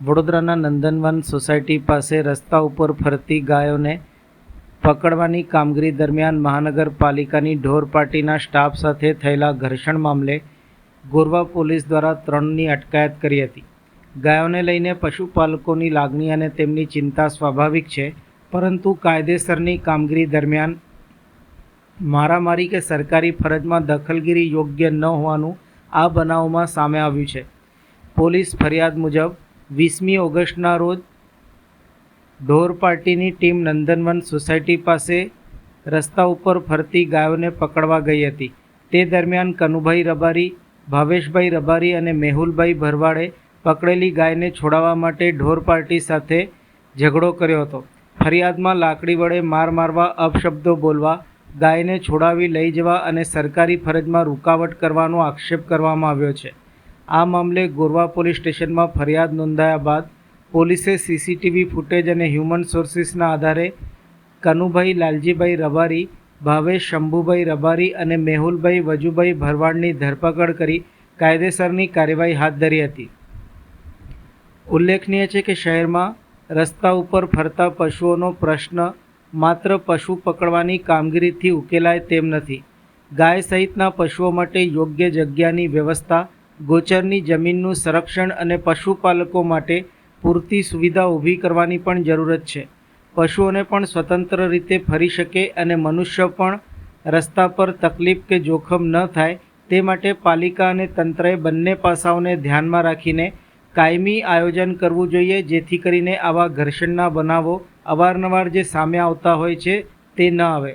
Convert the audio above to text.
વડોદરાના નંદનવન સોસાયટી પાસે રસ્તા ઉપર ફરતી ગાયોને પકડવાની કામગીરી દરમિયાન મહાનગરપાલિકાની ઢોર પાર્ટીના સ્ટાફ સાથે થયેલા ઘર્ષણ મામલે ગોરવા પોલીસ દ્વારા 3ની અટકાયત કરી હતી. ગાયોને લઈને પશુપાલકોની લાગણી અને તેમની ચિંતા સ્વાભાવિક છે, પરંતુ કાયદેસરની કામગીરી દરમિયાન મારામારી કે સરકારી ફરજમાં દખલગીરી યોગ્ય ન હોવાનું આ બનાવમાં સામે આવ્યું છે. પોલીસ ફરિયાદ મુજબ 20મી ઓગસ્ટના રોજ ઢોર પાર્ટીની ટીમ નંદનવન સોસાયટી પાસે રસ્તા ઉપર ફરતી ગાયોને પકડવા ગઈ હતી. તે દરમિયાન કનુભાઈ રબારી, ભાવેશભાઈ રબારી અને મેહુલભાઈ ભરવાડે પકડેલી ગાયને છોડાવવા માટે ઢોર પાર્ટી સાથે ઝઘડો કર્યો હતો. ફરિયાદમાં લાકડી વડે માર મારવા, અપશબ્દો બોલવા, ગાયને છોડાવી લઈ જવા અને સરકારી ફરજમાં રૂકાવટ કરવાનો આક્ષેપ કરવામાં આવ્યો છે. આ મામલે ગોરવા પોલીસ સ્ટેશનમાં ફરિયાદ નોંધાયા બાદ પોલીસે સીસીટીવી ફૂટેજ અને હ્યુમન સોર્સિસના આધારે કનુભાઈ લાલજીભાઈ રબારી, ભાવેશ શંભુભાઈ રબારી અને મેહુલભાઈ વજુભાઈ ભરવાડની ધરપકડ કરી કાયદેસરની કાર્યવાહી હાથ ધરી હતી. ઉલ્લેખનીય છે કે શહેરમાં રસ્તા ઉપર ફરતા પશુઓનો પ્રશ્ન માત્ર પશુ પકડવાની કામગીરીથી ઉકેલાય તેમ નથી. ગાય સહિતના પશુઓ માટે યોગ્ય જગ્યાની વ્યવસ્થા, ગોચરની જમીનનું સંરક્ષણ અને પશુપાલકો માટે પૂરતી સુવિધા ઊભી કરવાની પણ જરૂરત છે. પશુઓને પણ સ્વતંત્ર રીતે ફરી શકે અને મનુષ્ય પણ રસ્તા પર તકલીફ કે જોખમ ન થાય તે માટે પાલિકા અને તંત્રએ બંને પાસાઓને ધ્યાનમાં રાખીને કાયમી આયોજન કરવું જોઈએ, જેથી કરીને આવા ઘર્ષણના બનાવો અવારનવાર જે સામે આવતા હોય છે તે ન આવે.